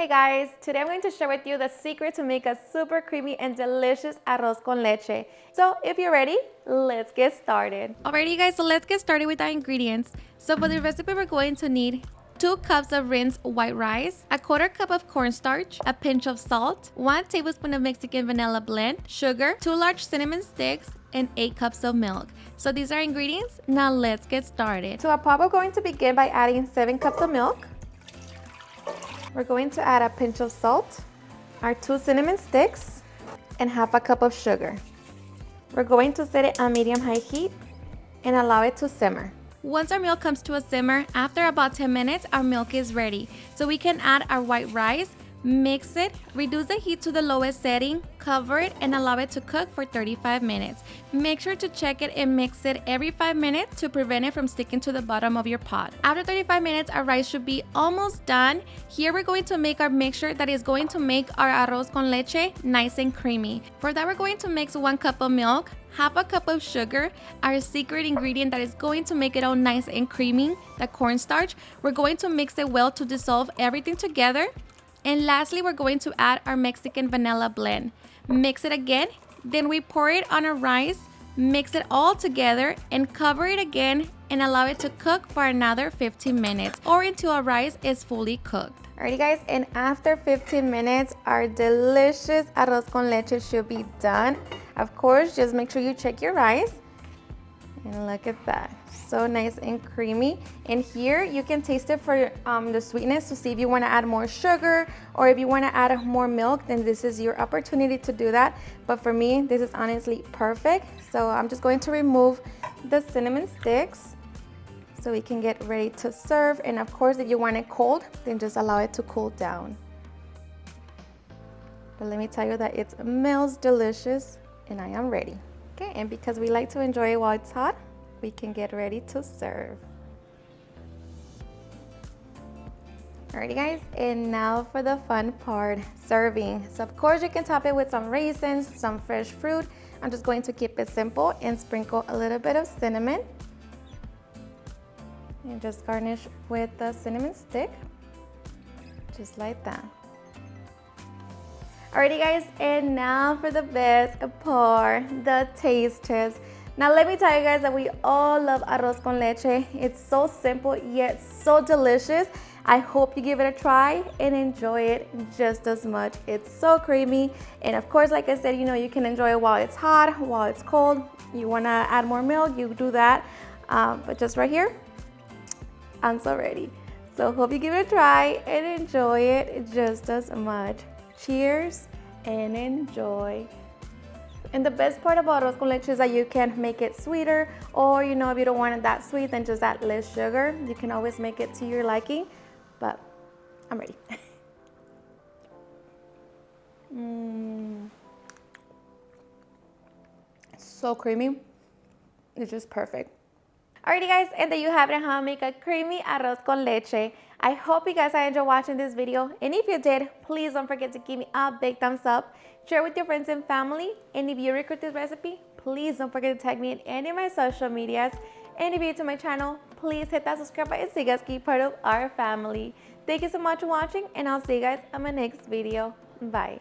Hey guys, today I'm going to share with you the secret to make a super creamy and delicious arroz con leche. So if you're ready, let's get started. Alrighty guys, so let's get started with our ingredients. So for the recipe, we're going to need 2 cups of rinsed white rice, a 1/4 cup of cornstarch, a pinch of salt, 1 tablespoon of Mexican vanilla blend, sugar, 2 large cinnamon sticks, and 8 cups of milk. So these are ingredients. Now let's get started. To our pot, we're going to begin by adding 7 cups of milk. We're going to add a pinch of salt, our 2 cinnamon sticks, and 1/2 cup of sugar. We're going to set it on medium-high heat and allow it to simmer. Once our milk comes to a simmer, after about 10 minutes, our milk is ready. So we can add our white rice, mix it, reduce the heat to the lowest setting, cover it, and allow it to cook for 35 minutes. Make sure to check it and mix it every 5 minutes to prevent it from sticking to the bottom of your pot. After 35 minutes, our rice should be almost done. Here we're going to make our mixture that is going to make our arroz con leche nice and creamy. For that, we're going to mix 1 cup of milk, 1/2 cup of sugar, our secret ingredient that is going to make it all nice and creamy, the cornstarch. We're going to mix it well to dissolve everything together. And lastly, we're going to add our Mexican vanilla blend. Mix it again, then we pour it on our rice, mix it all together, and cover it again and allow it to cook for another 15 minutes or until our rice is fully cooked. Alrighty guys, and after 15 minutes, our delicious arroz con leche should be done. Of course, just make sure you check your rice. And look at that, so nice and creamy. And here you can taste it for the sweetness to see if you want to add more sugar or if you want to add more milk, then this is your opportunity to do that. But for me, this is honestly perfect. So I'm just going to remove the cinnamon sticks so we can get ready to serve. And of course, if you want it cold, then just allow it to cool down. But let me tell you that it smells delicious and I am ready. Okay, and because we like to enjoy it while it's hot, we can get ready to serve. Alrighty guys, and now for the fun part, serving. So of course you can top it with some raisins, some fresh fruit. I'm just going to keep it simple and sprinkle a little bit of cinnamon. And just garnish with the cinnamon stick, just like that. Alrighty guys, and now for the best part, the taste test. Now let me tell you guys that we all love arroz con leche. It's so simple yet so delicious. I hope you give it a try and enjoy it just as much. It's so creamy, and of course, like I said, you know, you can enjoy it while it's hot, while it's cold. You wanna add more milk, you do that. But just right here, I'm so ready. So hope you give it a try and enjoy it just as much. Cheers and enjoy. And the best part about arroz con leche is that you can make it sweeter, or you know, if you don't want it that sweet, then just add less sugar. You can always make it to your liking, but I'm ready. So creamy, it's just perfect. Alrighty guys, and there you have it on how to make a creamy arroz con leche. I hope you guys enjoyed watching this video, and if you did, please don't forget to give me a big thumbs up, share with your friends and family, and if you record this recipe, please don't forget to tag me in any of my social medias, and if you're new to my channel, please hit that subscribe button so you guys can be part of our family. Thank you so much for watching, and I'll see you guys on my next video. Bye.